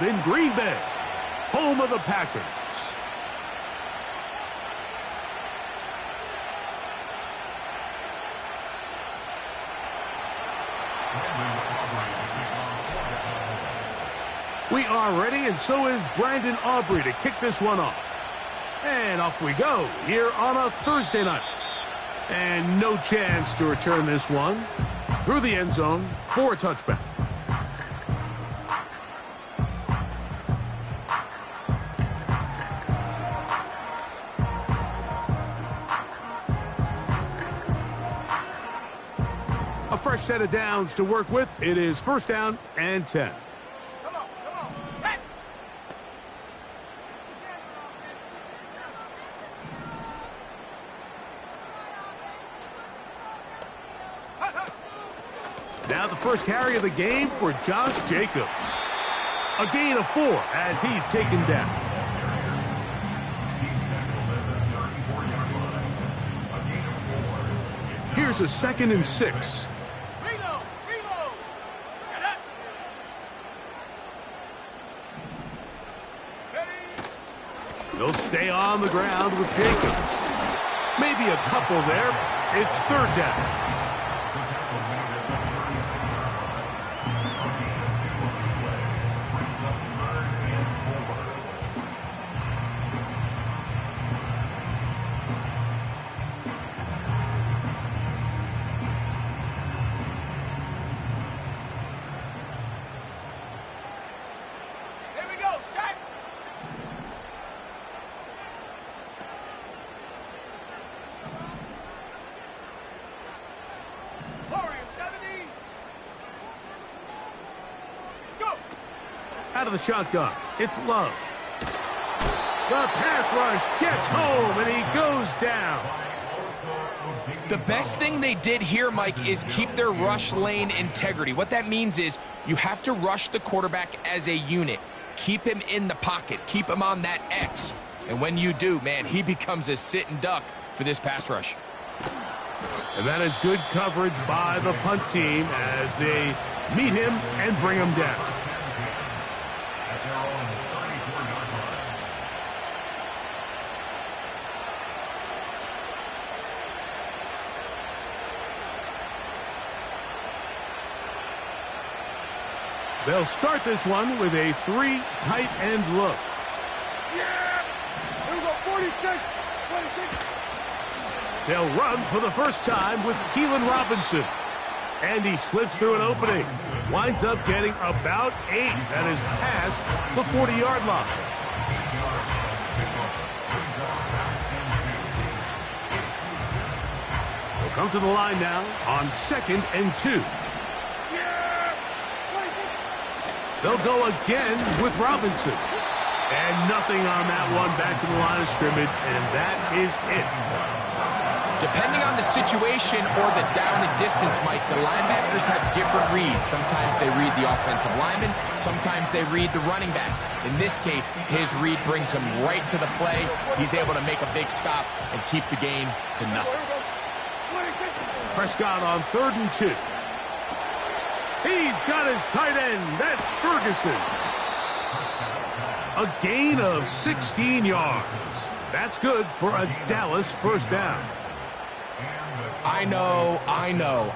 In Green Bay, home of the Packers. We are ready, and so is Brandon Aubrey to kick this one off. And off we go here on a Thursday night. And no chance to return this one through the end zone for a touchback. A fresh set of downs to work with. It is first down and 10. Now the first carry of the game for Josh Jacobs. A gain of 4 as he's taken down. Here's a 2nd and 6. He'll stay on the ground with Jacobs. Maybe a couple there. It's 3rd down. Out of the shotgun, it's Love. The pass rush gets home, and he goes down. The best thing they did here, Mike, is keep their rush lane integrity. What that means is you have to rush the quarterback as a unit. Keep him in the pocket. Keep him on that X. And when you do, man, he becomes a sitting duck for this pass rush. And that is good coverage by the punt team as they meet him and bring him down. They'll start this one with a 3 tight end look. Yeah! Here we go, 46, 26. They'll run for the first time with Keelan Robinson. And he slips through an opening. Winds up getting about 8. That is past the 40-yard line. They'll come to the line now on 2nd and 2. They'll go again with Robinson. And nothing on that one, back to the line of scrimmage, and that is it. Depending on the situation or the down and distance, Mike, the linebackers have different reads. Sometimes they read the offensive lineman. Sometimes they read the running back. In this case, his read brings him right to the play. He's able to make a big stop and keep the game to nothing. Prescott on 3rd and 2. He's got his tight end. That's Ferguson. A gain of 16 yards. That's good for a Dallas first down. I know,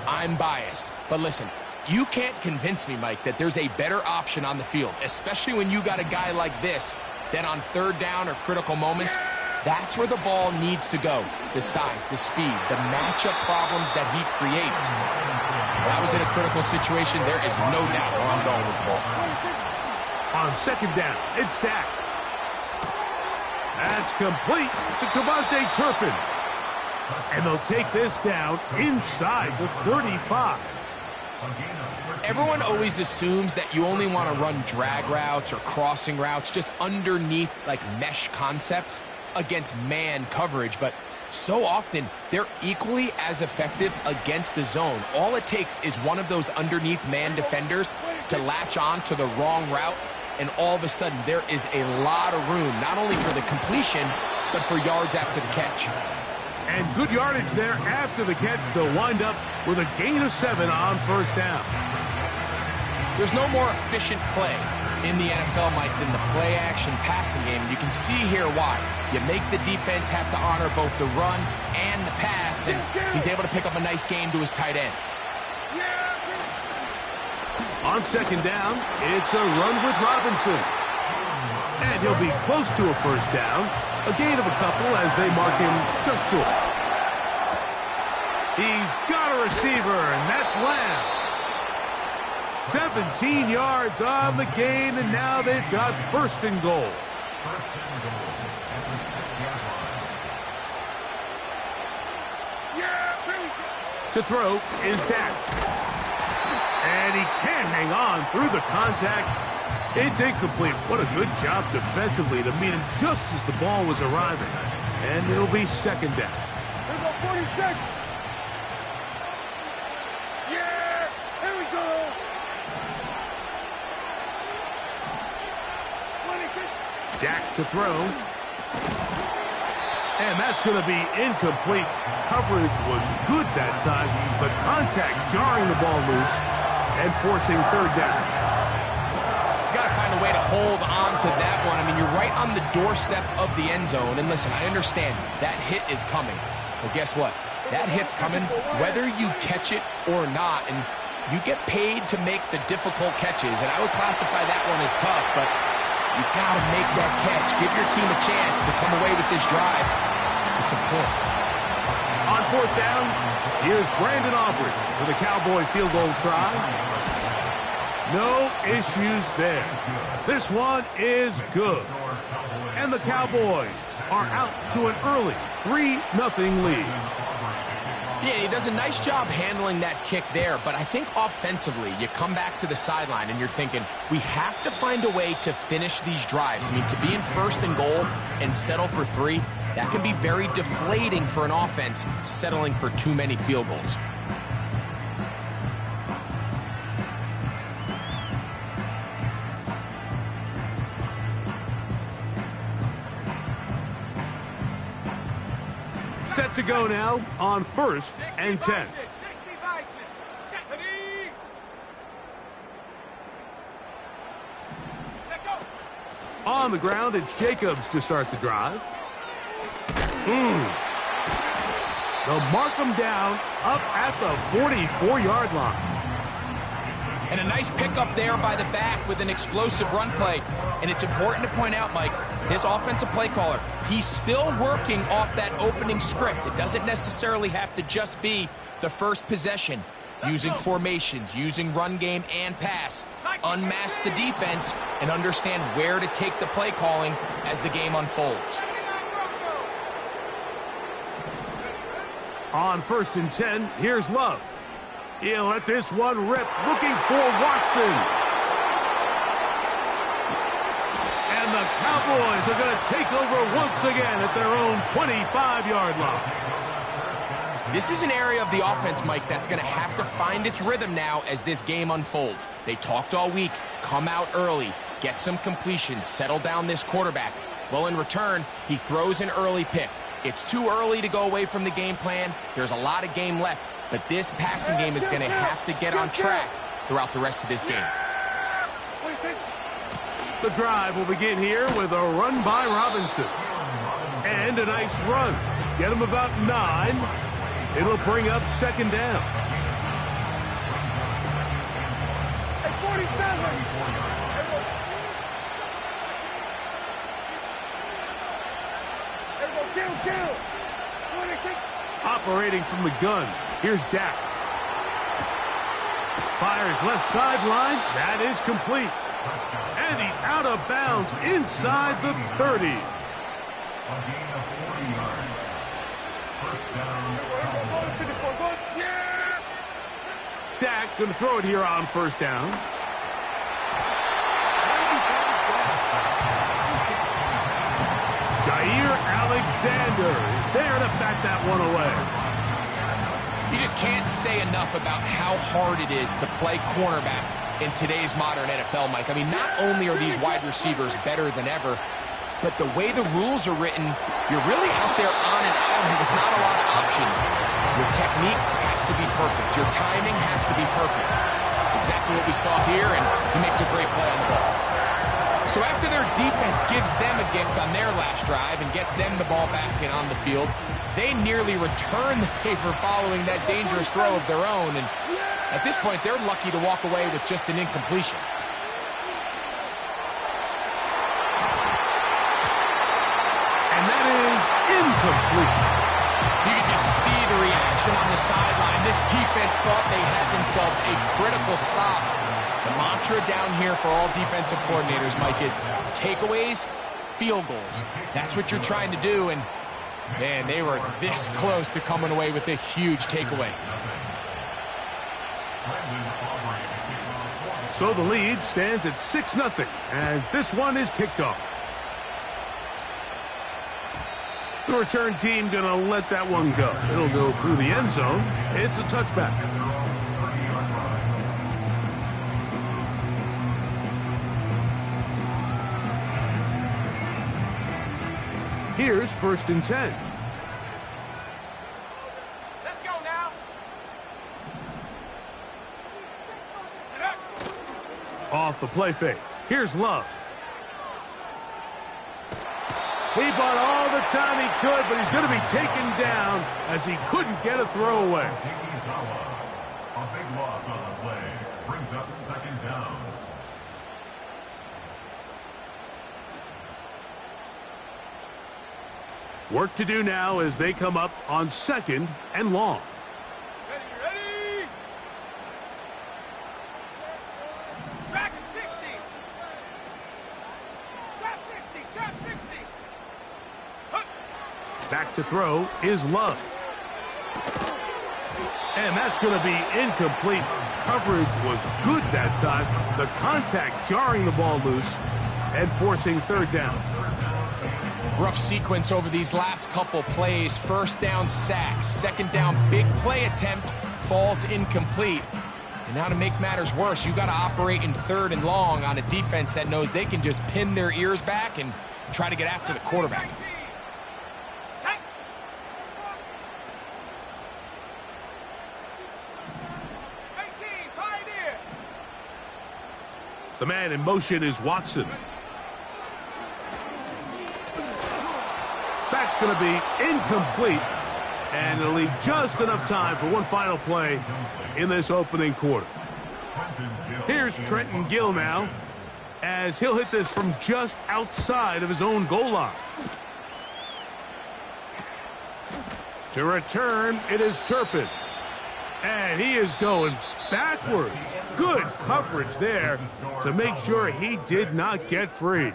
I'm biased. But listen, you can't convince me, Mike, that there's a better option on the field, especially when you got a guy like this, that on 3rd down or critical moments, that's where the ball needs to go. The size, the speed, the matchup problems that he creates. When I was in a critical situation, there is no doubt where I'm going with the ball. On 2nd down, it's Dak. That's complete to Devontae Turpin. And they'll take this down inside the 35. Everyone always assumes that you only want to run drag routes or crossing routes just underneath like mesh concepts against man coverage, but so often they're equally as effective against the zone. All it takes is one of those underneath man defenders to latch on to the wrong route, and all of a sudden there is a lot of room, not only for the completion, but for yards after the catch. And good yardage there after the catch. They'll wind up with a gain of 7 on first down. There's no more efficient play in the NFL, Mike, than the play-action passing game. You can see here why. You make the defense have to honor both the run and the pass, and he's able to pick up a nice game to his tight end. On second down, it's a run with Robinson. And he'll be close to a first down. A gain of a couple as they mark him just short. He's got a receiver, and that's Lamb. 17 yards on the gain, and now they've got first and goal. To throw is Dak. And he can't hang on through the contact. It's incomplete. What a good job defensively to meet him just as the ball was arriving. And it'll be second down. There's a 46. Yeah, here we go. 26. Dak to throw. And that's going to be incomplete. Coverage was good that time. The contact jarring the ball loose and forcing third down. He's got to find a way to hold on to that one. I mean, you're right on the doorstep of the end zone. And listen, I understand that hit is coming. But guess what? That hit's coming whether you catch it or not. And you get paid to make the difficult catches. And I would classify that one as tough, but you got to make that catch. Give your team a chance to come away with this drive with some points. On fourth down, here's Brandon Aubrey for the Cowboy field goal try. No issues there. This one is good. And the Cowboys are out to an early 3-0 lead. Yeah, he does a nice job handling that kick there, but I think offensively, you come back to the sideline and you're thinking, we have to find a way to finish these drives. I mean, to be in first and goal and settle for 3, that can be very deflating for an offense settling for too many field goals. Set to go now on first and 10. On the ground, it's Jacobs to start the drive. They'll mark him down up at the 44-yard line. And a nice pickup there by the back with an explosive run play. And it's important to point out, Mike, his offensive play caller, he's still working off that opening script. It doesn't necessarily have to just be the first possession. Using formations, using run game and pass. Unmask the defense and understand where to take the play calling as the game unfolds. On first and 10, here's Love. He'll let this one rip, looking for Watson. And the Cowboys are going to take over once again at their own 25-yard line. This is an area of the offense, Mike, that's going to have to find its rhythm now as this game unfolds. They talked all week, come out early, get some completions, settle down this quarterback. Well, in return, he throws an early pick. It's too early to go away from the game plan. There's a lot of game left, but this passing game is going to have to get on track throughout the rest of this game. The drive will begin here with a run by Robinson. And a nice run. Get him about 9. It'll bring up second down. Hey, 47. Kill. 26. Operating from the gun, here's Dak. Fires left sideline. That is complete. And he's out of bounds inside the 30. Dak going to throw it here on first down. Jair Alexander is there to bat that one away. You just can't say enough about how hard it is to play cornerback in today's modern NFL, Mike. I mean, not only are these wide receivers better than ever, but the way the rules are written, you're really out there on an island with not a lot of options. Your technique has to be perfect. Your timing has to be perfect. That's exactly what we saw here, and he makes a great play on the ball. So after their defense gives them a gift on their last drive and gets them the ball back and on the field, they nearly return the favor following that dangerous throw of their own. And at this point, they're lucky to walk away with just an incompletion. And that is incomplete. You can just see the reaction on the sideline. This defense thought they had themselves a critical stop. The mantra down here for all defensive coordinators, Mike, is takeaways, field goals. That's what you're trying to do, and man, they were this close to coming away with a huge takeaway. So the lead stands at 6-0 as this one is kicked off. The return team gonna let that one go. It'll go through the end zone. It's a touchback. Here's 1st and 10. Let's go now. Off the play fake. Here's Love. He bought all the time he could, but he's going to be taken down as he couldn't get a throwaway. A big loss on the play brings up 2nd down. Work to do now as they come up on 2nd and long. Ready. Track 60. Trap 60. Back to throw is Love. And that's going to be incomplete. Coverage was good that time. The contact jarring the ball loose and forcing 3rd down. Rough sequence over these last couple plays. 1st down, sack. 2nd down, big play attempt, falls incomplete. And now to make matters worse, you got to operate in 3rd and long on a defense that knows they can just pin their ears back and try to get after the quarterback. The man in motion is Watson. That's going to be incomplete, and it'll leave just enough time for one final play in this opening quarter. Here's Trenton Gill now, as he'll hit this from just outside of his own goal line. To return, it is Turpin, and he is going backwards. Good coverage there to make sure he did not get free.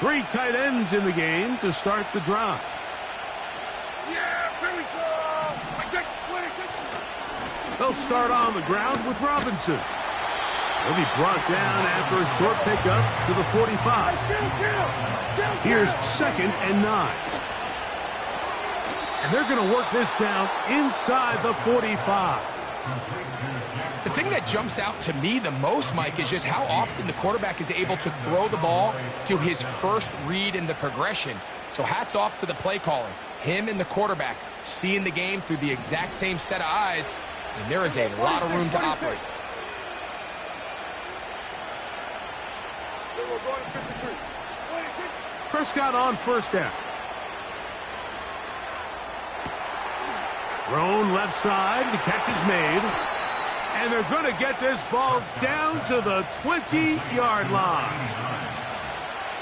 Three tight ends in the game to start the drive. Yeah, here we go. They'll start on the ground with Robinson. He'll be brought down after a short pickup to the 45. Here's 2nd and 9. And they're going to work this down inside the 45. The thing that jumps out to me the most, Mike, is just how often the quarterback is able to throw the ball to his first read in the progression. So hats off to the play caller. Him and the quarterback seeing the game through the exact same set of eyes, and there is a lot of room to operate. Prescott on 1st down. Thrown left side, the catch is made. And they're going to get this ball down to the 20-yard line.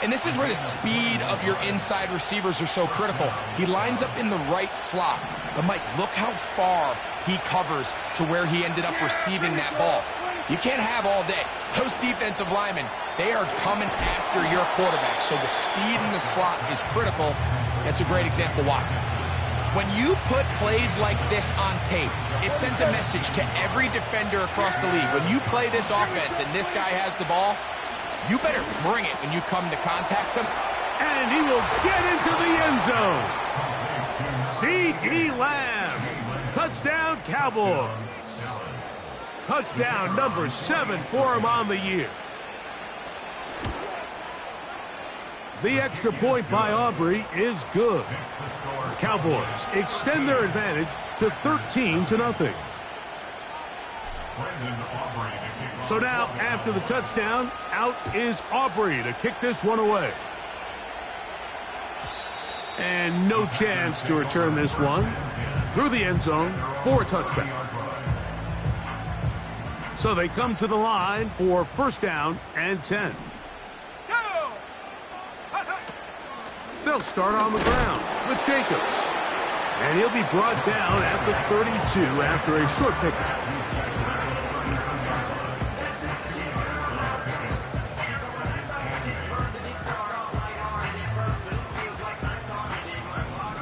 And this is where the speed of your inside receivers are so critical. He lines up in the right slot. But, Mike, look how far he covers to where he ended up receiving that ball. You can't have all day. Those defensive linemen, they are coming after your quarterback. So the speed in the slot is critical. That's a great example why. When you put plays like this on tape, it sends a message to every defender across the league. When you play this offense and this guy has the ball, you better bring it when you come to contact him. And he will get into the end zone. C.D. Lamb. Touchdown, Cowboys. Touchdown number 7 for him on the year. The extra point by Aubrey is good. The Cowboys extend their advantage to 13-0. So now, after the touchdown, out is Aubrey to kick this one away. And no chance to return this one through the end zone for a touchback. So they come to the line for first down and 10. They'll start on the ground with Jacobs. And he'll be brought down at the 32 after a short pickup.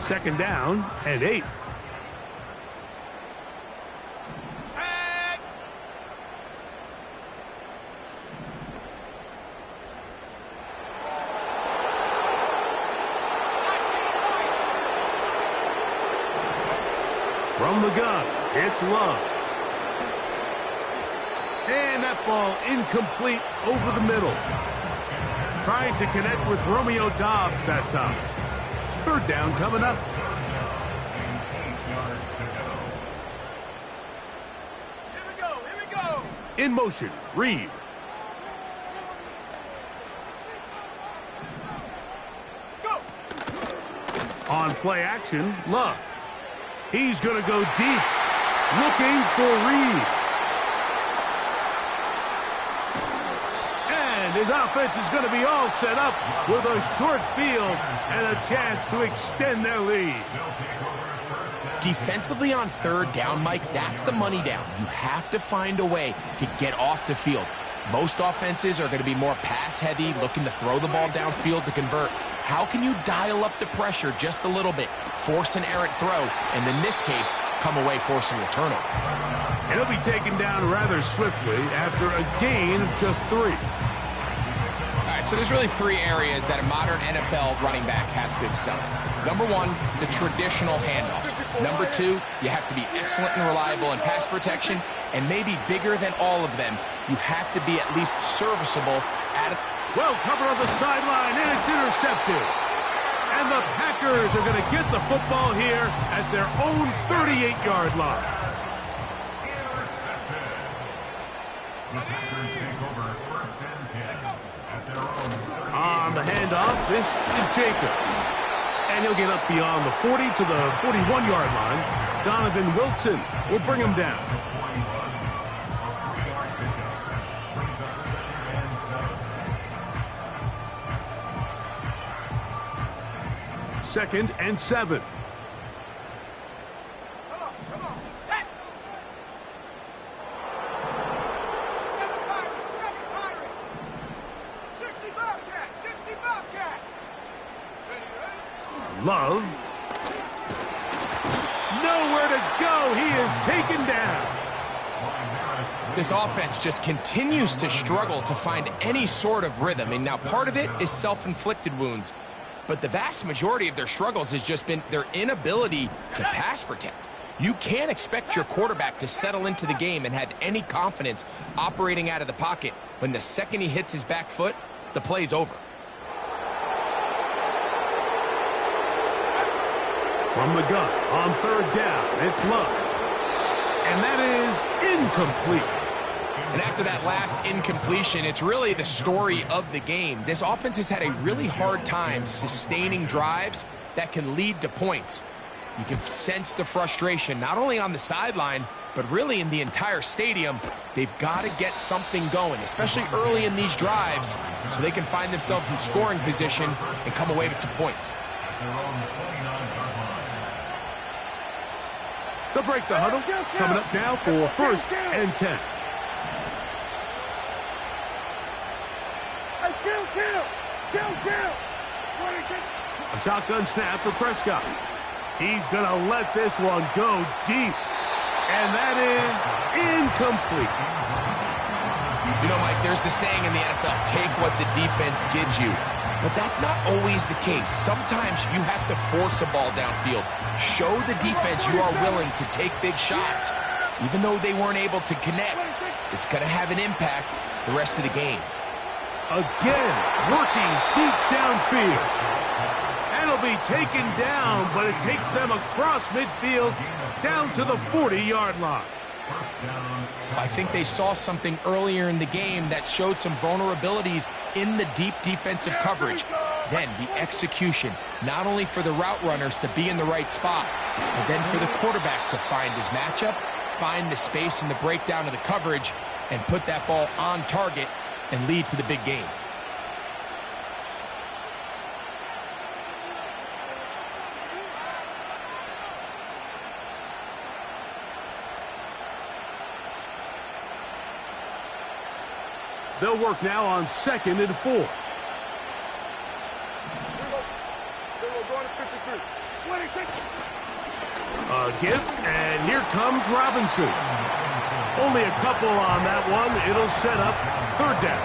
Second down and 8. From the gun, it's Love. And that ball incomplete over the middle. Trying to connect with Romeo Doubs that time. Third down coming up. Here we go. In motion, Reed. Go. On play action, Love. He's going to go deep, looking for Reed. And his offense is going to be all set up with a short field and a chance to extend their lead. Defensively on third down, Mike, that's the money down. You have to find a way to get off the field. Most offenses are going to be more pass-heavy, looking to throw the ball downfield to convert. How can you dial up the pressure just a little bit, force an errant throw, and in this case, come away forcing a turnover? And he'll be taken down rather swiftly after a gain of just 3. All right, so there's really 3 areas that a modern NFL running back has to excel at. Number 1, the traditional handoffs. Number 2, you have to be excellent and reliable in pass protection, and maybe bigger than all of them, you have to be at least serviceable at Well covered on the sideline, and it's intercepted. And the Packers are going to get the football here at their own 38-yard line. The Packers take over first and 10 at their own 38. On the handoff, this is Jacobs. And he'll get up beyond the 40 to the 41-yard line. Donovan Wilson will bring him down. Second and 7. Come on, set. 7 Pirate. 60 Bobcat. Ready? Love. Nowhere to go. He is taken down. This offense just continues to struggle to find any sort of rhythm. And now part of it is self-inflicted wounds. But the vast majority of their struggles has just been their inability to pass protect. You can't expect your quarterback to settle into the game and have any confidence operating out of the pocket when the second he hits his back foot, the play's over. From the gun, on third down, it's Love. And that is incomplete. And after that last incompletion, it's really the story of the game. This offense has had a really hard time sustaining drives that can lead to points. You can sense the frustration, not only on the sideline, but really in the entire stadium. They've got to get something going, especially early in these drives, so they can find themselves in scoring position and come away with some points. They'll break the huddle. Coming up now for first and 10. Kill. A shotgun snap for Prescott. He's going to let this one go deep. And that is incomplete. You know, Mike, there's the saying in the NFL, take what the defense gives you. But that's not always the case. Sometimes you have to force a ball downfield. Show the defense you are willing to take big shots. Even though they weren't able to connect, it's going to have an impact the rest of the game. Again, working deep downfield. And he'll be taken down, but it takes them across midfield down to the 40-yard line. I think they saw something earlier in the game that showed some vulnerabilities in the deep defensive coverage. Then the execution, not only for the route runners to be in the right spot, but then for the quarterback to find his matchup, find the space in the breakdown of the coverage, and put that ball on target and lead to the big game. They'll work now on 2nd and 4. A give, and here comes Robinson. Only a couple on that one. It'll set up 3rd down.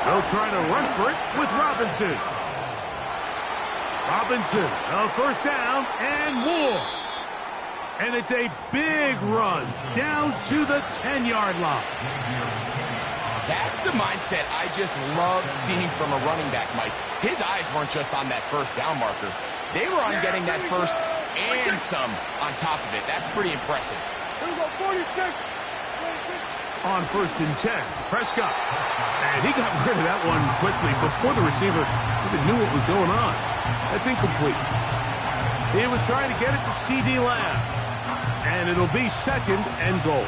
They'll try to run for it with Robinson. Robinson, a 1st down and more. And it's a big run down to the 10-yard line. That's the mindset I just love seeing from a running back, Mike. His eyes weren't just on that 1st down marker. They were on getting that first and some on top of it. That's pretty impressive. On 1st and 10, Prescott. And he got rid of that one quickly before the receiver even knew what was going on. That's incomplete. He was trying to get it to C.D. Lamb. And it'll be 2nd and goal.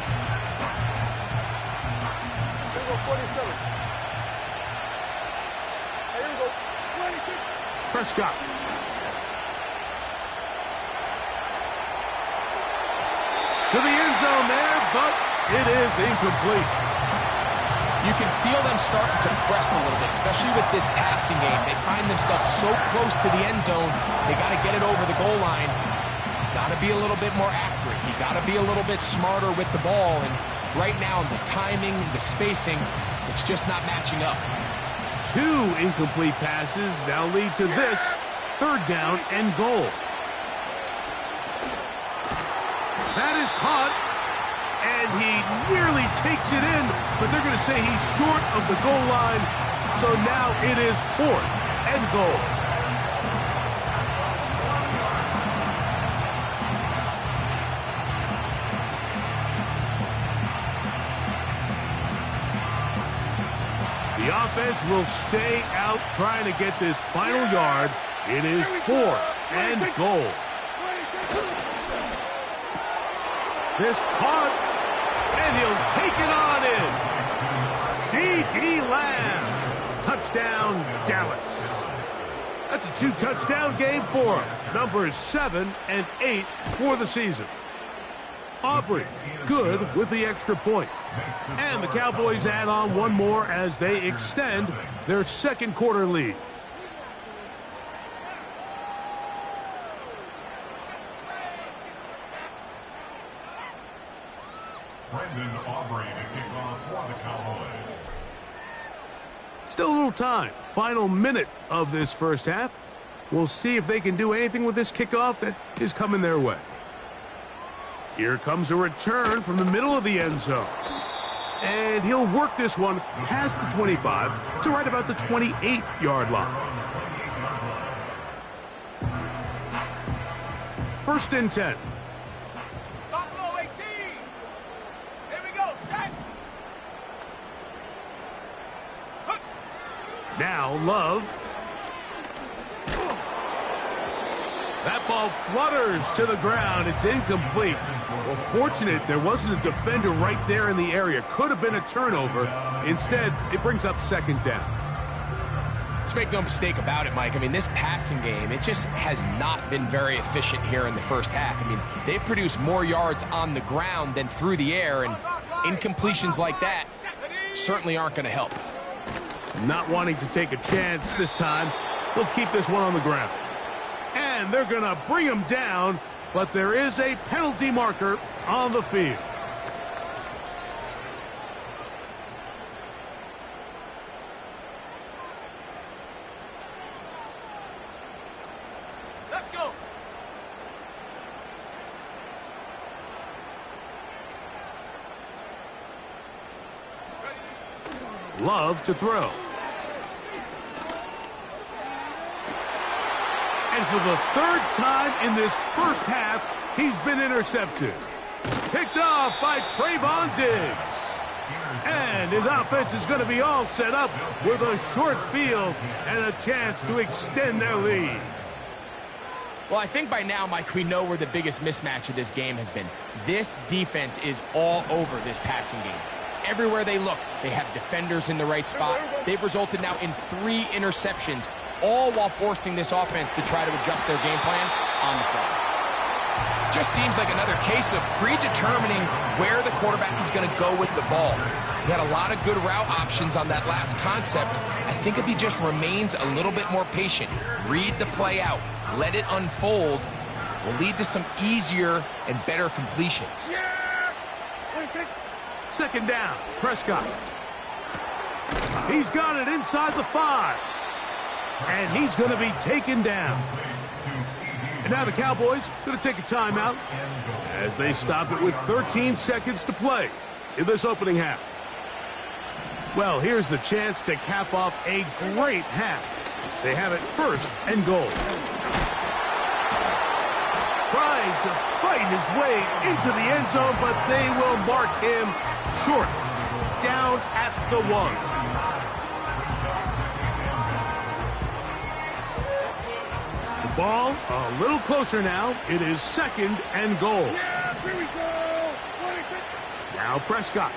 Prescott. To the end zone there, but it is incomplete. You can feel them starting to press a little bit, especially with this passing game. They find themselves so close to the end zone, they got to get it over the goal line. Got to be a little bit more accurate. You got to be a little bit smarter with the ball. And right now, the timing, the spacing, it's just not matching up. 2 incomplete passes now lead to this 3rd down and goal. That is caught, and he nearly takes it in, but they're going to say he's short of the goal line, so now it is 4th and goal. The offense will stay out trying to get this final yard. It is 4th and goal. This caught, and he'll take it on in. C.D. Lamb. Touchdown, Dallas. That's a 2-touchdown game for him. Numbers 7 and 8 for the season. Aubrey, good with the extra point. And the Cowboys add on one more as they extend their 2nd quarter lead. Aubrey to kick off for the Cowboys. Still a little time. Final minute of this first half. We'll see if they can do anything with this kickoff that is coming their way. Here comes a return from the middle of the end zone. And he'll work this one past the 25 to right about the 28-yard line. 1st and 10. Buffalo 18. Here we go. Set. Now Love. That ball flutters to the ground. It's incomplete. Well, fortunate there wasn't a defender right there in the area. Could have been a turnover. Instead, it brings up 2nd down. Let's make no mistake about it, Mike. I mean, this passing game, it just has not been very efficient here in the first half. I mean, they've produced more yards on the ground than through the air, and incompletions like that certainly aren't going to help. Not wanting to take a chance this time, they'll keep this one on the ground. And they're going to bring him down, but there is a penalty marker on the field. Let's go. Ready, love to throw. And for the third time in this first half, he's been intercepted. Picked off by Trayvon Diggs. And his offense is going to be all set up with a short field and a chance to extend their lead. Well, I think by now, Mike, we know where the biggest mismatch of this game has been. This defense is all over this passing game. Everywhere they look, they have defenders in the right spot. They've resulted now in 3 interceptions, all while forcing this offense to try to adjust their game plan on the fly. Just seems like another case of predetermining where the quarterback is going to go with the ball. He had a lot of good route options on that last concept. I think if he just remains a little bit more patient, read the play out, let it unfold, will lead to some easier and better completions. Second down, Prescott. He's got it inside the 5. And he's going to be taken down. And now the Cowboys going to take a timeout as they stop it with 13 seconds to play in this opening half. Well, here's the chance to cap off a great half. They have it 1st and goal. Trying to fight his way into the end zone, but they will mark him short. Down at the 1. Ball a little closer now. It is 2nd and goal. Yeah, here we go. Now Prescott.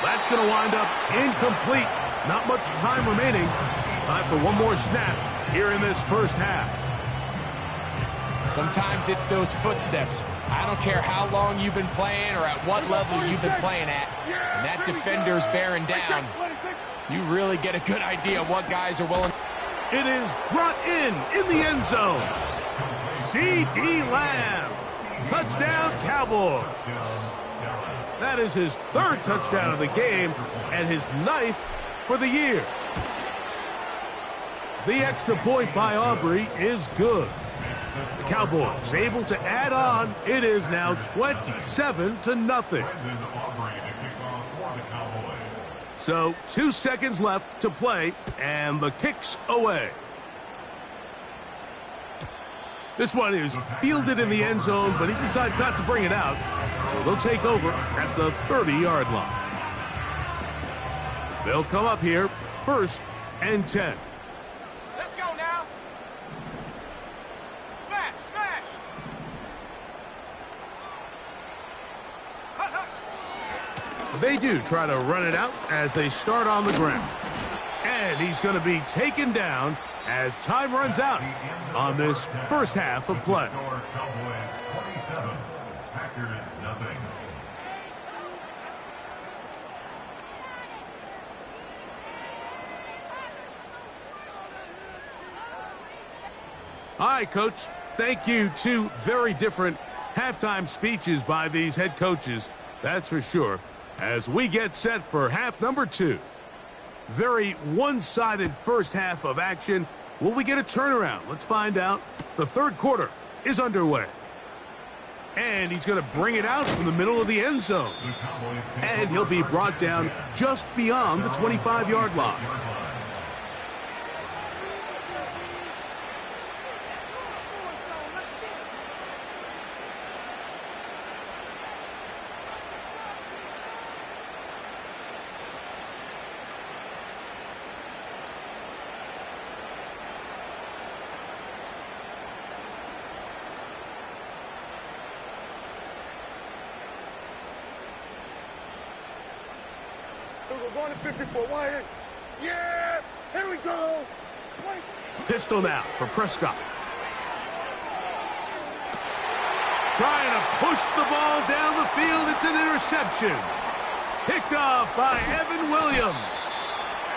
That's going to wind up incomplete. Not much time remaining. Time for one more snap here in this first half. Sometimes it's those footsteps. I don't care how long you've been playing or at what level you've been playing at. And that defender's bearing down. You really get a good idea of what guys are willing. It is brought in the end zone. C.D. Lamb. Touchdown, Cowboys. That is his 3rd touchdown of the game and his 9th for the year. The extra point by Aubrey is good. The Cowboys able to add on. It is now 27-0. So 2 seconds left to play, and the kick's away. This one is fielded in the end zone, but he decides not to bring it out. So they'll take over at the 30-yard line. They'll come up here 1st and 10. Let's go now. Smash, smash. They do try to run it out as they start on the ground. And he's going to be taken down as time runs out on this first half of play. All right, Coach. Thank you. 2 very different halftime speeches by these head coaches. That's for sure. As we get set for half number 2. Very one-sided first half of action. Will we get a turnaround? Let's find out. The 3rd quarter is underway. And he's going to bring it out from the middle of the end zone. And he'll be brought down just beyond the 25-yard line. We're going to 54. Wire. Yeah. Here we go. Pistol now for Prescott. Trying to push the ball down the field. It's an interception. Picked off by Evan Williams.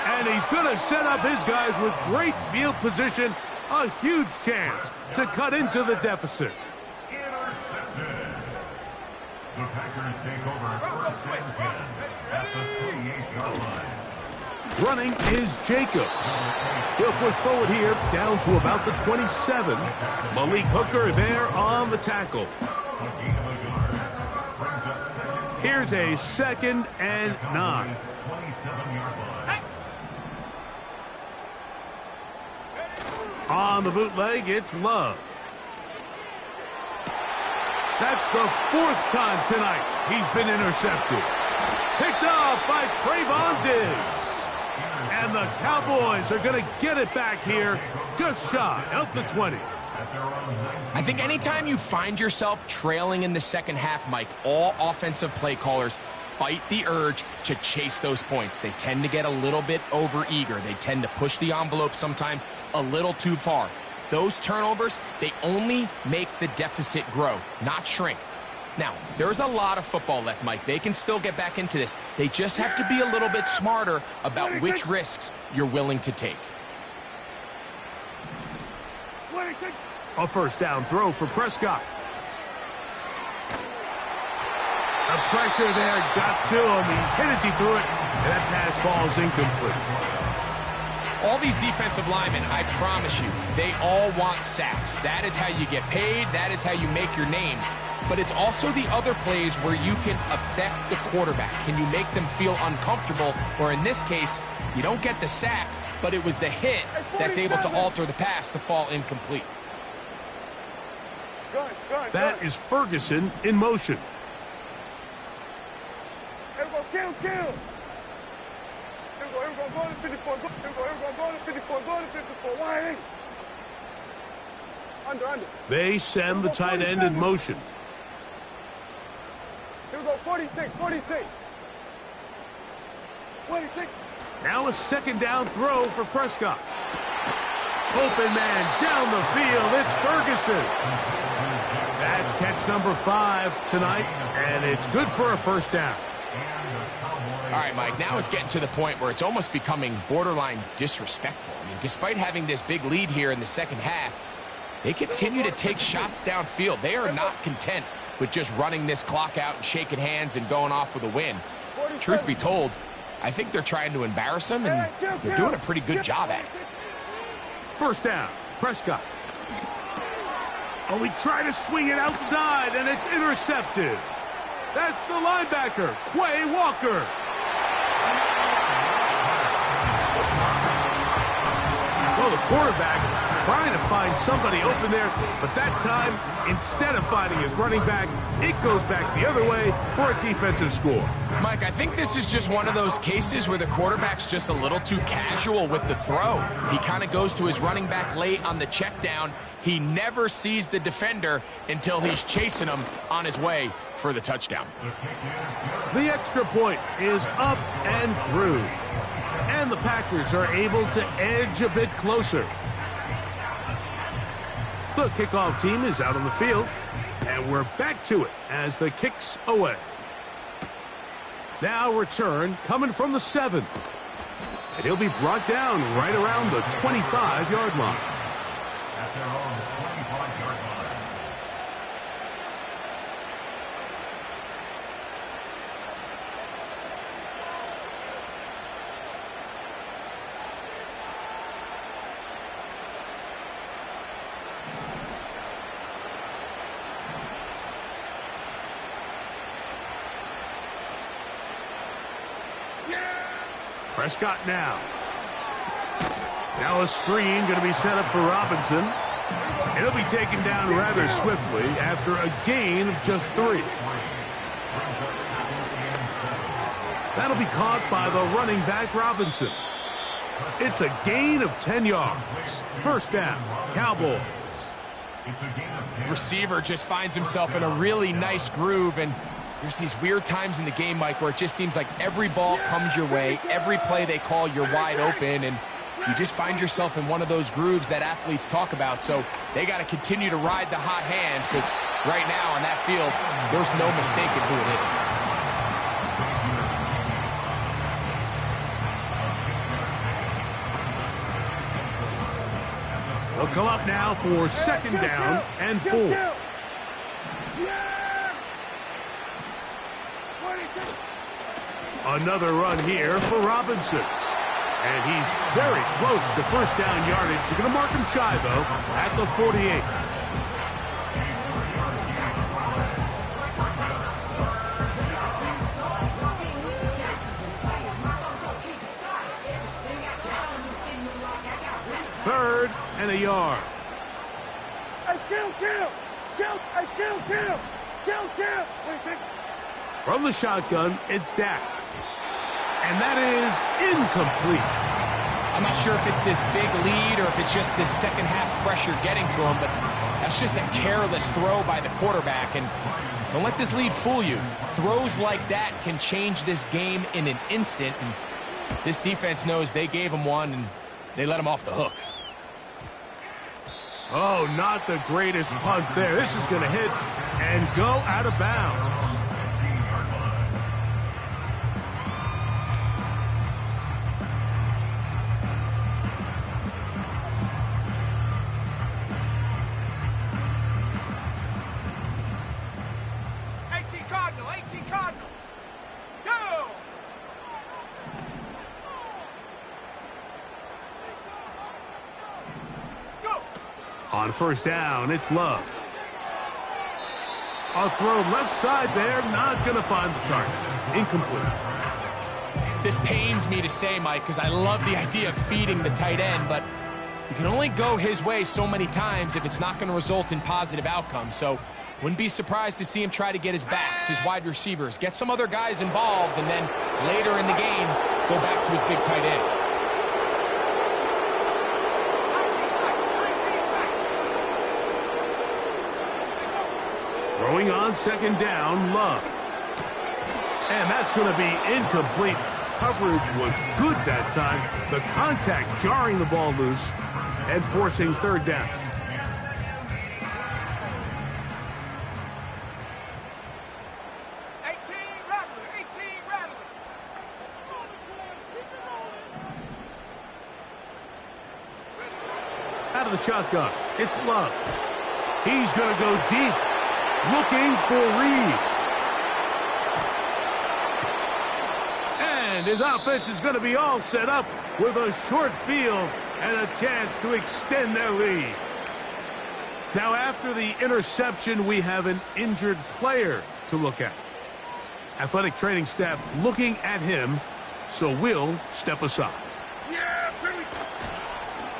And he's going to set up his guys with great field position. A huge chance to cut into the deficit. Intercepted. The Packers take over 1st and 10 at the 28-yard line. Running is Jacobs. He'll push forward here down to about the 27. Malik Hooker there on the tackle. A gain of a yard brings up 2nd Here's a 2nd and 9. 27-yard line. On the bootleg, it's Love. That's the 4th time tonight he's been intercepted. Picked off by Trayvon Diggs. And the Cowboys are going to get it back here just shy of the 20. I think anytime you find yourself trailing in the second half, Mike, all offensive play callers fight the urge to chase those points. They tend to get a little bit overeager. They tend to push the envelope sometimes a little too far. Those turnovers, they only make the deficit grow, not shrink. Now, there's a lot of football left, Mike. They can still get back into this. They just have to be a little bit smarter about which risks you're willing to take. A 1st down throw for Prescott. The pressure there got to him. He's hit as he threw it, and that pass ball's incomplete. All these defensive linemen, I promise you, they all want sacks. That is how you get paid. That is how you make your name. But it's also the other plays where you can affect the quarterback. Can you make them feel uncomfortable? Or in this case, you don't get the sack, but it was the hit that's able to alter the pass to fall incomplete. That is Ferguson in motion. Here we go, kill. Here we go, go to 54, go to 54, go to 54, wide. Under. They send the tight end in motion. Here we go, 46. Now a 2nd down throw for Prescott. Open man down the field. It's Ferguson. That's catch number 5 tonight, and it's good for a 1st down. All right, Mike, now it's getting to the point where it's almost becoming borderline disrespectful. I mean, despite having this big lead here in the second half, they continue to take shots downfield. They are not content with just running this clock out and shaking hands and going off with a win. Truth be told, I think they're trying to embarrass him, and they're doing a pretty good job at it. 1st down, Prescott. Oh, he tried to swing it outside, and it's intercepted. That's the linebacker, Quay Walker. Well, the quarterback trying to find somebody open there, but that time, instead of finding his running back, it goes back the other way for a defensive score. Mike, I think this is just one of those cases where the quarterback's just a little too casual with the throw. He kind of goes to his running back late on the check down. He never sees the defender until he's chasing him on his way for the touchdown. The extra point is up and through. And the Packers are able to edge a bit closer. The kickoff team is out on the field, and we're back to it as the kick's away. Now return coming from the 7. And he'll be brought down right around the 25-yard line. At their own 25-yard line. Prescott now. Now a screen going to be set up for Robinson. It'll be taken down rather swiftly after a gain of just 3. That'll be caught by the running back Robinson. It's a gain of 10 yards. 1st down, Cowboys. Receiver just finds himself in a really nice groove, and there's these weird times in the game, Mike, where it just seems like every ball comes your way, every play they call, you're wide open, and you just find yourself in one of those grooves that athletes talk about. So they got to continue to ride the hot hand, because right now on that field, there's no mistaking who it is. They'll come up now for 2nd down and 4. Another run here for Robinson. And he's very close to 1st down yardage. They're going to mark him shy, though, at the 48. 3rd and a yard. Hey, kill! Hey, kill! Wait, From the shotgun, it's Dak. And that is incomplete. I'm not sure if it's this big lead or if it's just this second half pressure getting to him, but that's just a careless throw by the quarterback. And don't let this lead fool you. Throws like that can change this game in an instant. And this defense knows they gave him one and they let him off the hook. Oh, not the greatest punt there. This is going to hit and go out of bounds. On 1st down, it's Love. A throw left side there, not going to find the target. Incomplete. This pains me to say, Mike, because I love the idea of feeding the tight end, but you can only go his way so many times if it's not going to result in positive outcomes. So wouldn't be surprised to see him try to get his backs, his wide receivers, get some other guys involved, and then later in the game, go back to his big tight end. Throwing on 2nd down, Love. And that's going to be incomplete. Coverage was good that time. The contact jarring the ball loose and forcing 3rd down. Out of the shotgun, it's Love. He's going to go deep. Looking for Reed. And his offense is going to be all set up with a short field and a chance to extend their lead. Now, after the interception, we have an injured player to look at. Athletic training staff looking at him, so we'll step aside.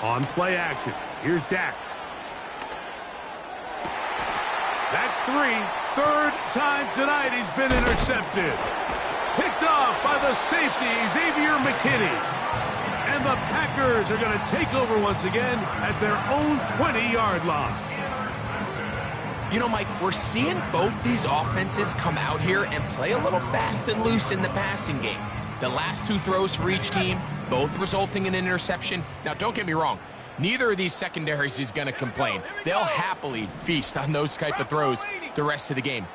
On play action, here's Dak. That's 3rd time tonight he's been intercepted. Picked off by the safety, Xavier McKinney. And the Packers are going to take over once again at their own 20-yard line. You know, Mike, we're seeing both these offenses come out here and play a little fast and loose in the passing game. The last 2 throws for each team, both resulting in an interception. Now, don't get me wrong. Neither of these secondaries is going to complain. They'll happily feast on those type of throws the rest of the game.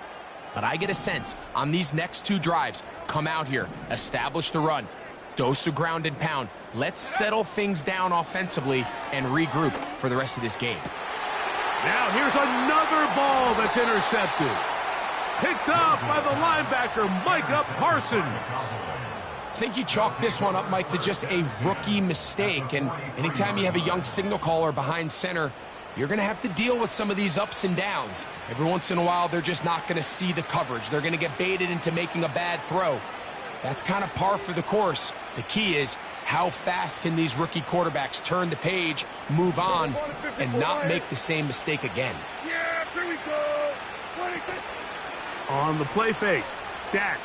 But I get a sense on these next 2 drives, come out here, establish the run, dose of ground and pound. Let's settle things down offensively and regroup for the rest of this game. Now here's another ball that's intercepted. Picked off by the linebacker, Micah Parsons. I think you chalk this one up, Mike, to just a rookie mistake. And anytime you have a young signal caller behind center, you're going to have to deal with some of these ups and downs. Every once in a while, they're just not going to see the coverage. They're going to get baited into making a bad throw. That's kind of par for the course. The key is how fast can these rookie quarterbacks turn the page, move on, and not make the same mistake again. Yeah, here we go. On the play fake, Dak.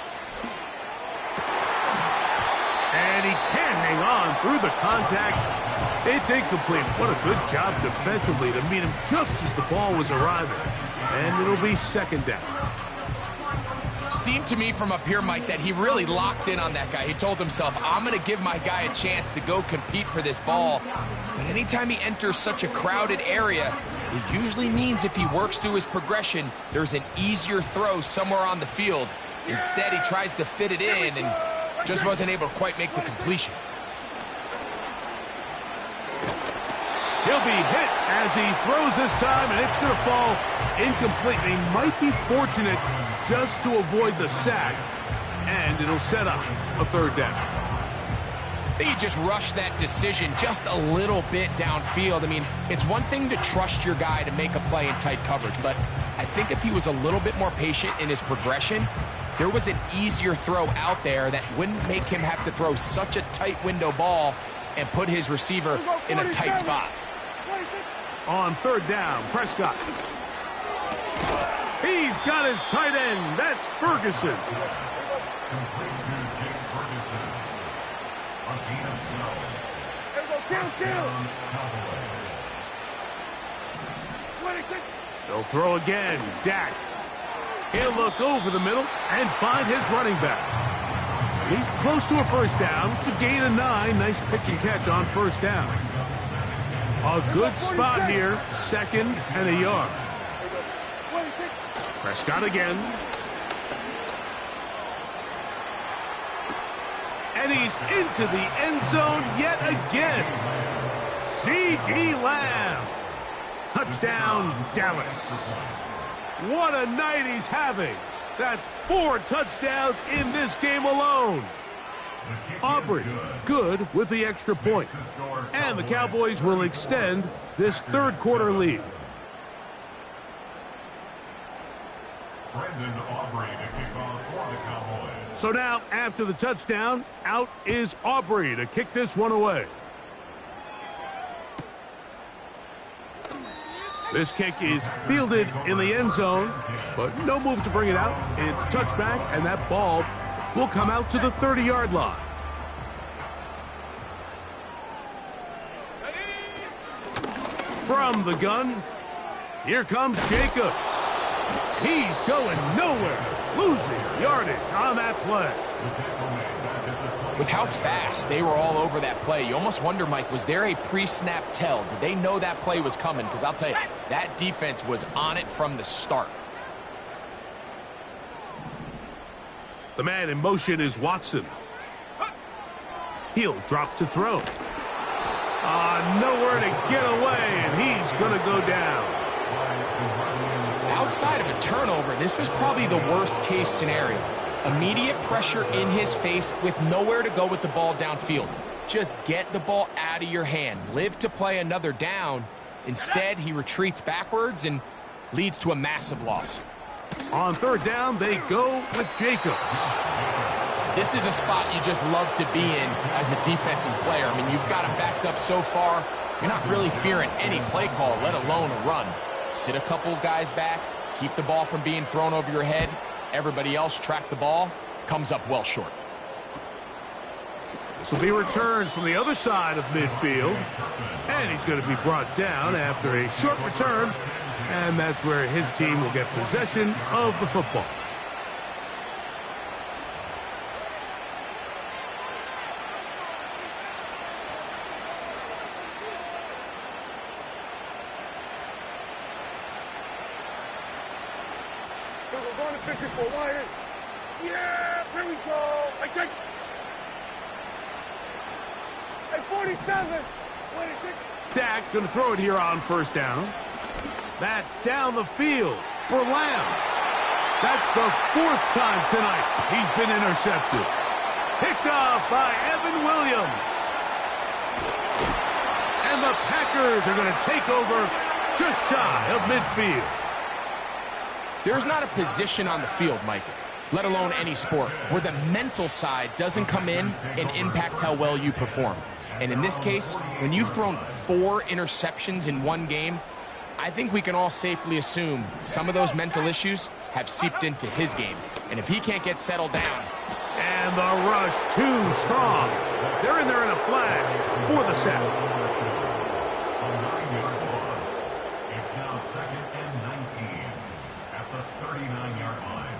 And he can't hang on through the contact. It's incomplete. What a good job defensively to meet him just as the ball was arriving. And it'll be 2nd down. Seemed to me from up here, Mike, that he really locked in on that guy. He told himself, I'm going to give my guy a chance to go compete for this ball. But anytime he enters such a crowded area, it usually means if he works through his progression, there's an easier throw somewhere on the field. Instead, he tries to fit it in and just wasn't able to quite make the completion. He'll be hit as he throws this time, and it's going to fall incomplete. He might be fortunate just to avoid the sack, and it'll set up a 3rd down. I think he just rushed that decision just a little bit downfield. I mean, it's one thing to trust your guy to make a play in tight coverage, but I think if he was a little bit more patient in his progression, there was an easier throw out there that wouldn't make him have to throw such a tight window ball and put his receiver in a tight spot. On third down, Prescott. He's got his tight end. That's Ferguson. Complete to Jake Ferguson. A gain of 12. Touchdown, Cowboys. They'll throw again. Dak. He'll look over the middle and find his running back. He's close to a first down to gain a 9. Nice pitch and catch on first down. A good spot here. Second and a yard. Prescott again. And he's into the end zone yet again. C.D. Lamb. Touchdown, Dallas. What a night he's having. That's 4 touchdowns in this game alone. Aubrey, good with the extra point. And the Cowboys will extend this third quarter lead. Brendan Aubrey to kick off for the Cowboys. So now, after the touchdown, out is Aubrey to kick this one away. This kick is fielded in the end zone, but no move to bring it out. It's touchback, and that ball will come out to the 30-yard line. From the gun, here comes Jacobs. He's going nowhere, losing yardage on that play. With how fast they were all over that play, you almost wonder, Mike, was there a pre-snap tell? Did they know that play was coming? Because I'll tell you, that defense was on it from the start. The man in motion is Watson. He'll drop to throw. Nowhere to get away, and he's going to go down. Outside of a turnover, this was probably the worst-case scenario. Immediate pressure in his face with nowhere to go with the ball downfield. Just get the ball out of your hand. Live to play another down. Instead, he retreats backwards and leads to a massive loss. On third down, they go with Jacobs. This is a spot you just love to be in as a defensive player. I mean, you've got him backed up so far, you're not really fearing any play call, let alone a run. Sit a couple guys back, keep the ball from being thrown over your head. Everybody else track the ball, comes up well short. This will be returned from the other side of midfield. And he's going to be brought down after a short return. And that's where his team will get possession of the football. We're going to 54 wide. Yeah, here we go. I take. Hey, 47. 26. Dak going to throw it here on first down. That's down the field for Lamb. That's the 4th time tonight he's been intercepted. Picked off by Evan Williams. And the Packers are going to take over just shy of midfield. There's not a position on the field, Mike, let alone any sport, where the mental side doesn't come in and impact how well you perform. And in this case, when you've thrown 4 interceptions in one game, I think we can all safely assume some of those mental issues have seeped into his game. And if he can't get settled down. And the rush too strong. They're in there in a flash for the sack. A 9-yard loss. It's now 2nd and 19 at the 39-yard line.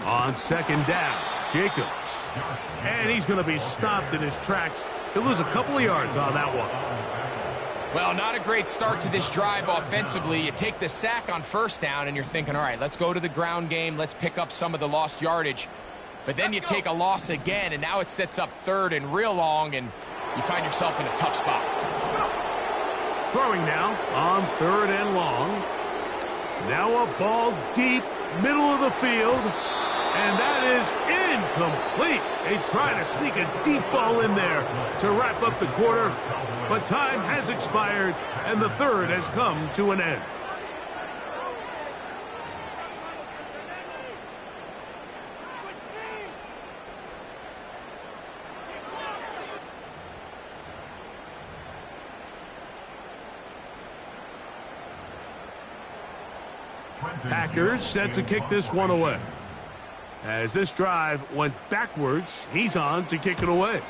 On second down, Jacobs. And he's going to be stopped in his tracks. He'll lose a couple of yards on that one. Well, not a great start to this drive offensively. You take the sack on first down, and you're thinking, all right, let's go to the ground game. Let's pick up some of the lost yardage. But then you take a loss again, and now it sets up 3rd and real long, and you find yourself in a tough spot. Throwing now on 3rd and long. Now a ball deep, middle of the field. And that is incomplete. They try to sneak a deep ball in there to wrap up the quarter, but time has expired, and the third has come to an end. Packers set to kick this one away. As this drive went backwards, he's on to kick it away.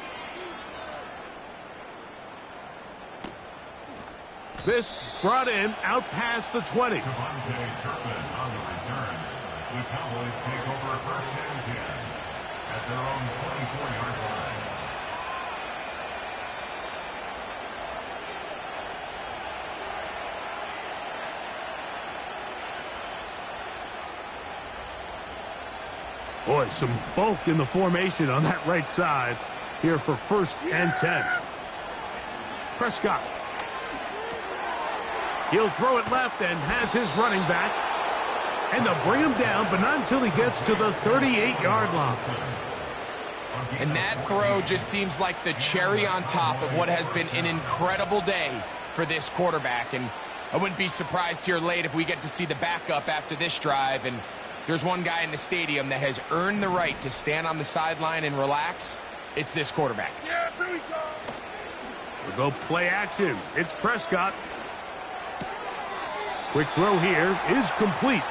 This brought in out past the 20. The Cowboys take over first and 10 at their own 24-yard line. Boy, some bulk in the formation on that right side here for first and 10. Prescott. He'll throw it left and has his running back. And they'll bring him down, but not until he gets to the 38-yard line. And that throw just seems like the cherry on top of what has been an incredible day for this quarterback. And I wouldn't be surprised here late if we get to see the backup after this drive. And there's one guy in the stadium that has earned the right to stand on the sideline and relax. It's this quarterback. Yeah, here we go. We'll go play action. It's Prescott. Quick throw here is complete.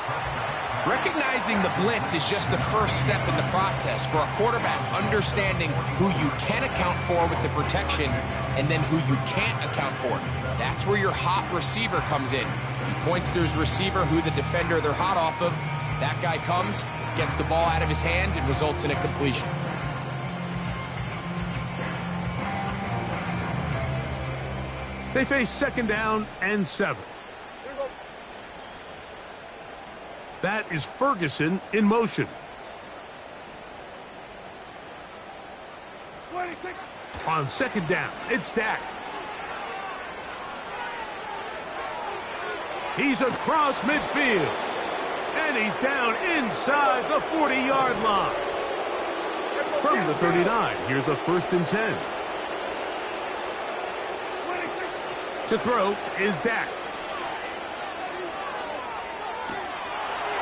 Recognizing the blitz is just the first step in the process for a quarterback, understanding who you can account for with the protection and then who you can't account for. That's where your hot receiver comes in. He points to his receiver, who the defender they're hot off of. That guy comes, gets the ball out of his hand, and results in a completion. They face second down and 7. That is Ferguson in motion. On second down, it's Dak. He's across midfield. And he's down inside the 40-yard line. From the 39, here's a first and 10. To throw is Dak.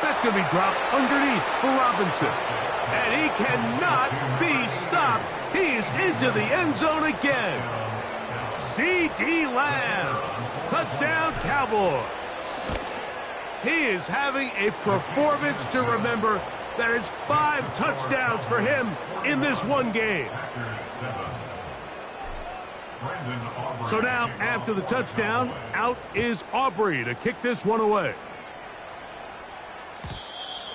That's going to be dropped underneath for Robinson. And he cannot be stopped. He's into the end zone again. C.D. Lamb. Touchdown, Cowboys. He is having a performance to remember. That is 5 touchdowns for him in this one game. So now, after the touchdown, out is Aubrey to kick this one away.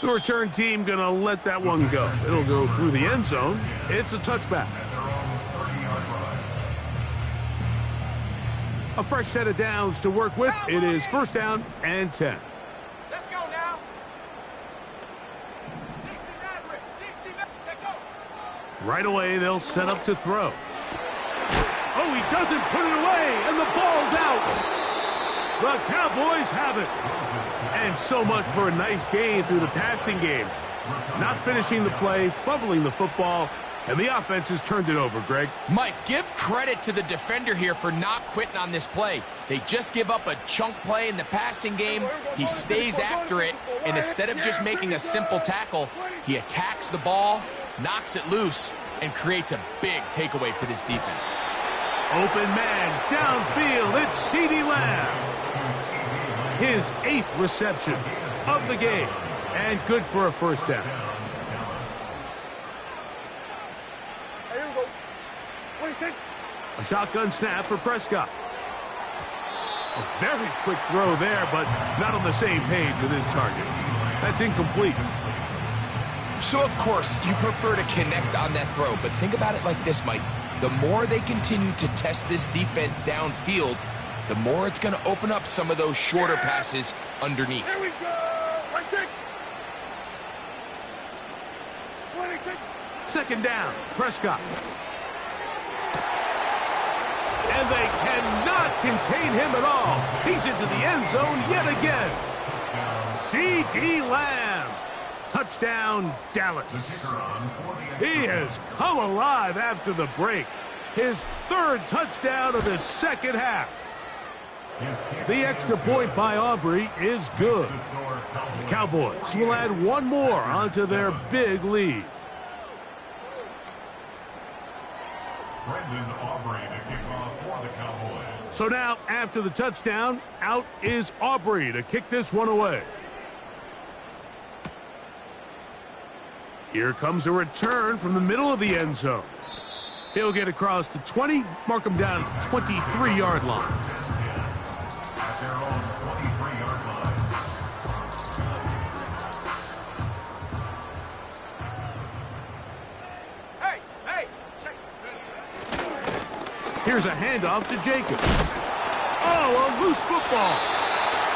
The return team going to let that one go. It'll go through the end zone. It's a touchback. A fresh set of downs to work with. It is first down and 10. Let's go now. 60 Right away, they'll set up to throw. Oh, he doesn't put it away, and the ball's out. The Cowboys have it. And so much for a nice gain through the passing game. Not finishing the play, fumbling the football, and the offense has turned it over, Greg. Mike, give credit to the defender here for not quitting on this play. They just give up a chunk play in the passing game. He stays after it, and instead of just making a simple tackle, he attacks the ball, knocks it loose, and creates a big takeaway for this defense. Open man, downfield, it's C.D. Lamb. His 8th reception of the game, and good for a first down. A shotgun snap for Prescott. A very quick throw there, but not on the same page with his target. That's incomplete. So, of course, you prefer to connect on that throw, but think about it like this, Mike. The more they continue to test this defense downfield, the more it's going to open up some of those shorter passes underneath. Here we go. Let's take. Second down, Prescott. And they cannot contain him at all. He's into the end zone yet again. C.D. Lamb. Touchdown, Dallas. The kicker on for the He has come alive after the break. His third touchdown of the second half. The extra point by Aubrey is good. The Cowboys will add one more onto their big lead. Brendan Aubrey to kick off for the Cowboys. So now, after the touchdown, out is Aubrey to kick this one away. Here comes a return from the middle of the end zone. He'll get across the 20, mark him down at the 23-yard line. At their own 23-yard line. Here's a handoff to Jacobs. Oh, a loose football.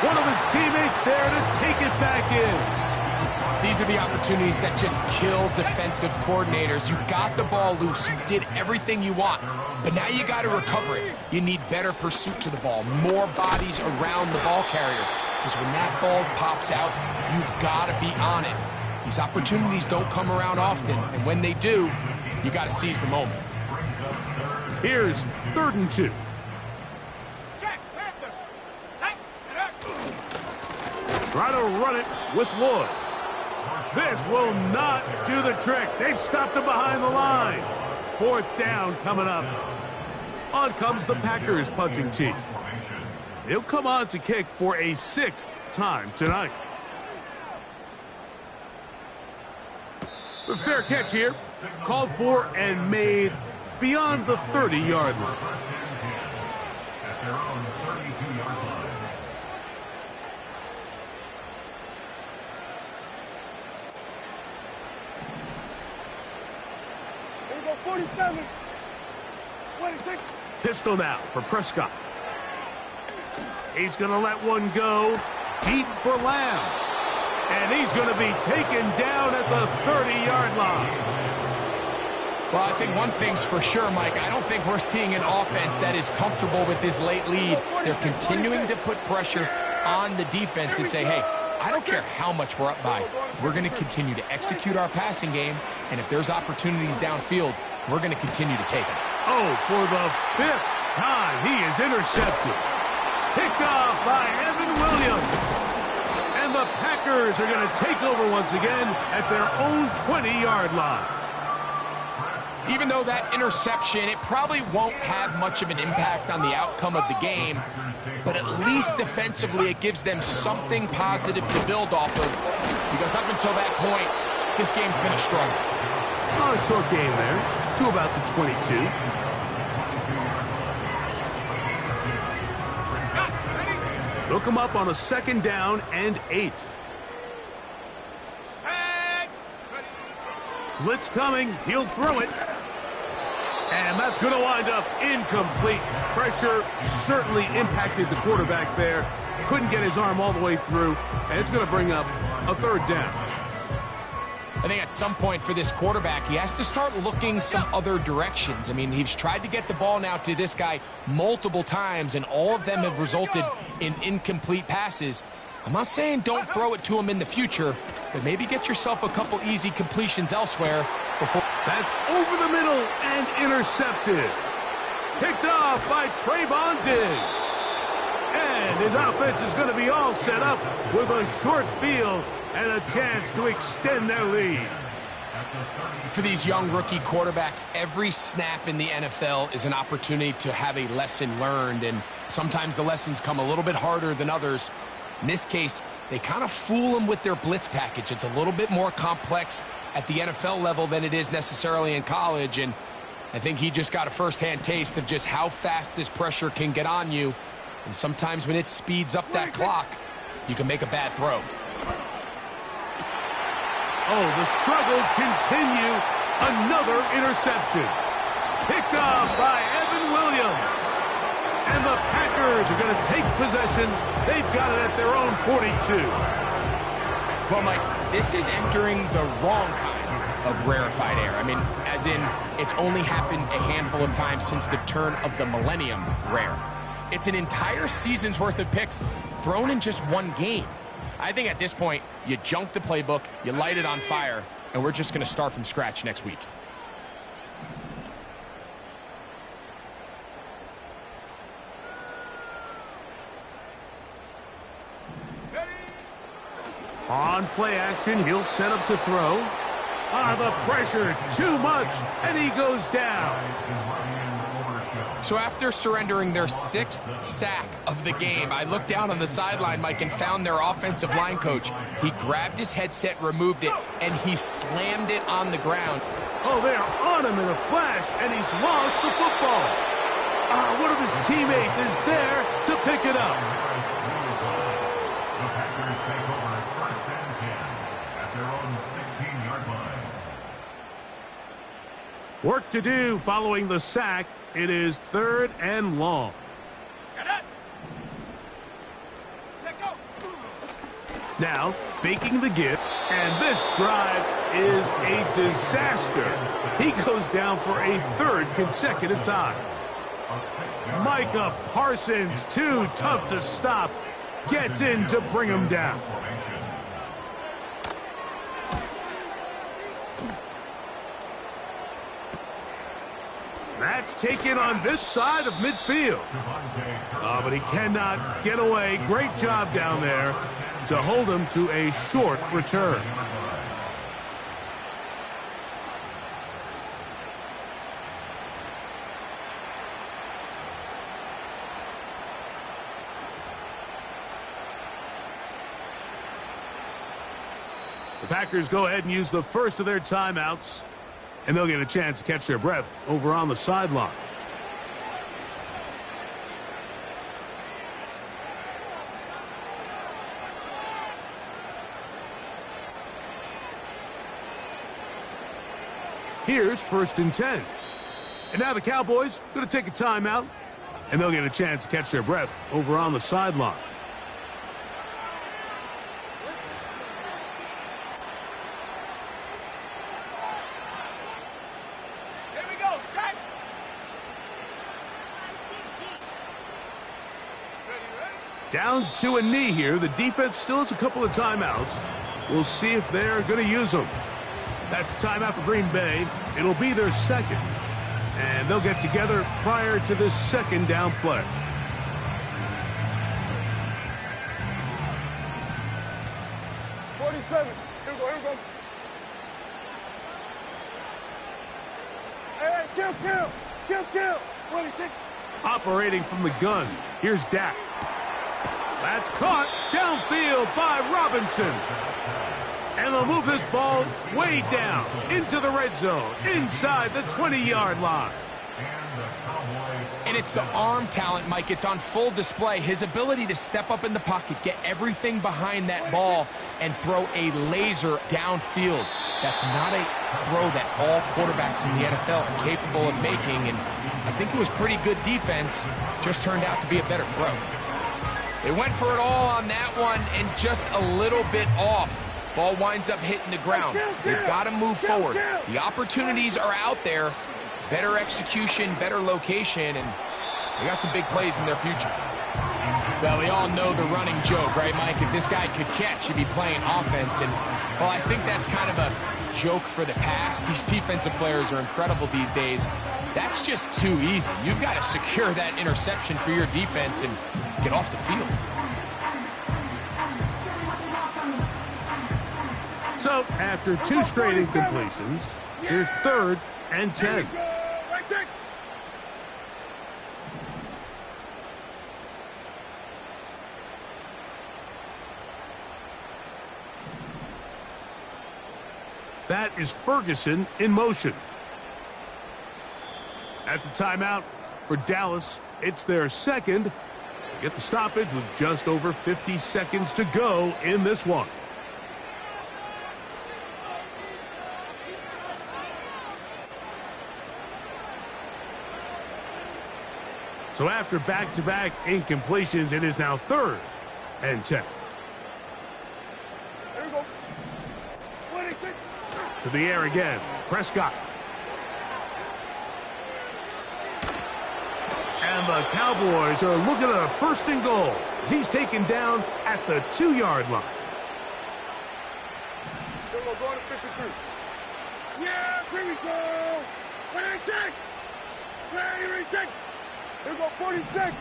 One of his teammates there to take it back in. These are the opportunities that just kill defensive coordinators. You got the ball loose. You did everything you want. But now you got to recover it. You need better pursuit to the ball, more bodies around the ball carrier. Because when that ball pops out, you've got to be on it. These opportunities don't come around often. And when they do, you got to seize the moment. Here's 3rd and 2. Try to run it with Lloyd. This will not do the trick. They've stopped him behind the line. 4th down coming up. On comes the Packers punting team. He'll come on to kick for a 6th time tonight. The fair catch here. Called for and made beyond the 30-yard line. At their own 32-yard line. Here we go, 47. 26. Pistol now for Prescott. He's going to let one go deep for Lamb. And he's going to be taken down at the 30-yard line. Well, I think one thing's for sure, Mike. I don't think we're seeing an offense that is comfortable with this late lead. They're continuing to put pressure on the defense and say, hey, I don't care how much we're up by. We're going to continue to execute our passing game, and if there's opportunities downfield, we're going to continue to take them. Oh, for the 5th time, he is intercepted. Picked off by Evan Williams. And the Packers are going to take over once again at their own 20-yard line. Even though that interception, it probably won't have much of an impact on the outcome of the game, but at least defensively it gives them something positive to build off of, because up until that point, this game's been a struggle. Oh, a short game there, to about the 22. They'll come up on a 2nd down and 8. Blitz coming, he'll throw it. And that's going to wind up incomplete. Pressure certainly impacted the quarterback there. Couldn't get his arm all the way through, and it's going to bring up a 3rd down. I think at some point for this quarterback, he has to start looking some other directions. I mean, he's tried to get the ball now to this guy multiple times, and all of them have resulted in incomplete passes. I'm not saying don't throw it to him in the future, but maybe get yourself a couple easy completions elsewhere before. That's over the middle and intercepted. Picked off by Trayvon Diggs. And his offense is going to be all set up with a short field and a chance to extend their lead. For these young rookie quarterbacks, every snap in the NFL is an opportunity to have a lesson learned, and sometimes the lessons come a little bit harder than others. In this case, they kind of fool them with their blitz package. It's a little bit more complex at the NFL level than it is necessarily in college, and I think he just got a first-hand taste of just how fast this pressure can get on you, and sometimes when it speeds up that clock, you can make a bad throw. Oh, the struggles continue. Another interception. Picked off by Evan Williams. And the Packers are going to take possession. They've got it at their own 42. Well, Mike, this is entering the wrong kind of rarefied air. I mean, as in, it's only happened a handful of times since the turn of the millennium rare. It's an entire season's worth of picks thrown in just one game. I think at this point, you junk the playbook, you light it on fire, and we're just going to start from scratch next week. On play action, he'll set up to throw. The pressure, too much, and he goes down. So after surrendering their 6th sack of the game, I looked down on the sideline, Mike, and found their offensive line coach. He grabbed his headset, removed it, and he slammed it on the ground. Oh, they are on him in a flash, and he's lost the football. One of his teammates is there to pick it up. The Packers take over at 1st and 10 at their own 16-yard line. Work to do following the sack. It is 3rd and long. Now, faking the give, and this drive is a disaster. He goes down for a 3rd consecutive time. Micah Parsons, too tough to stop, gets in to bring him down. That's taken on this side of midfield. But he cannot get away. Great job down there to hold him to a short return. The Packers go ahead and use the first of their timeouts, and they'll get a chance to catch their breath over on the sideline. Here's 1st and 10. And now the Cowboys going to take a timeout, and they'll get a chance to catch their breath over on the sideline. Down to a knee here. The defense still has a couple of timeouts. We'll see if they're going to use them. That's timeout for Green Bay. It'll be their 2nd. And they'll get together prior to this 2nd down play. Here we go. Hey, kill. 26. Operating from the gun. Here's Dak. That's caught downfield by Robinson. And they'll move this ball way down into the red zone, inside the 20-yard line. And it's the arm talent, Mike. It's on full display. His ability to step up in the pocket, get everything behind that ball, and throw a laser downfield. That's not a throw that all quarterbacks in the NFL are capable of making. And I think it was pretty good defense. Just turned out to be a better throw. They went for it all on that one and just a little bit off. Ball winds up hitting the ground. They've got to move forward. The opportunities are out there. Better execution, better location, and they got some big plays in their future. Well, we all know the running joke, right, Mike? If this guy could catch, he'd be playing offense. And, well, I think that's kind of a joke for the past. These defensive players are incredible these days. That's just too easy. You've got to secure that interception for your defense and get off the field. So, after 2 straight incompletions, here's 3rd and 10. That is Ferguson in motion. That's a timeout for Dallas. It's their 2nd. They get the stoppage with just over 50 seconds to go in this one. So after back-to-back incompletions, it is now 3rd and 10. Here we go. 26. To the air again. Prescott. And the Cowboys are looking at a 1st and goal as he's taken down at the 2-yard line. Here we go, going to 53. Yeah, here we go. Ready, check. Ready, check. Here we go, 46. Here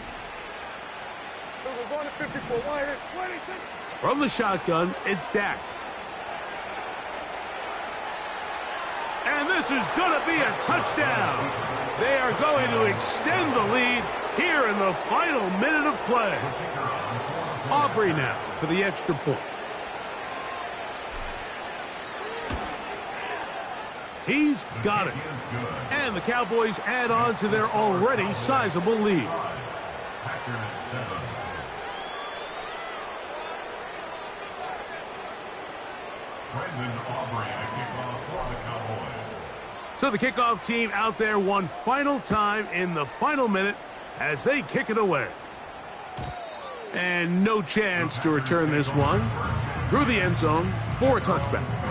we go, going to 54. Wide hit, 26. From the shotgun, it's Dak. And this is going to be a touchdown. They are going to extend the lead here in the final minute of play. Aubrey now for the extra point. He's got it. And the Cowboys add on to their already sizable lead. So the kickoff team out there one final time in the final minute as they kick it away. And no chance to return this one through the end zone for a touchback.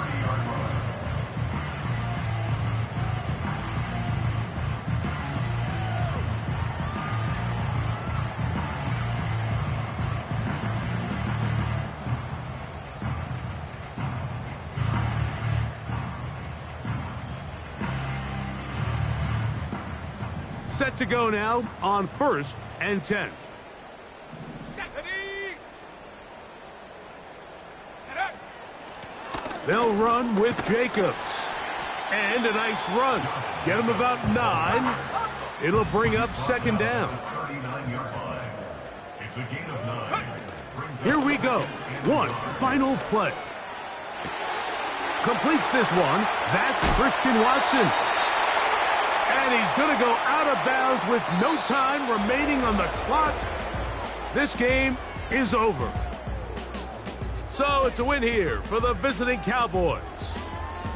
Set to go now on 1st and 10. They'll run with Jacobs. And a nice run. Get him about 9. It'll bring up 2nd down. Here we go. One final play. Completes this one. That's Christian Watson. And he's going to go out of bounds with no time remaining on the clock. This game is over. So it's a win here for the visiting Cowboys.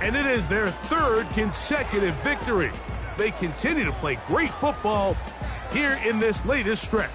And it is their 3rd consecutive victory. They continue to play great football here in this latest stretch.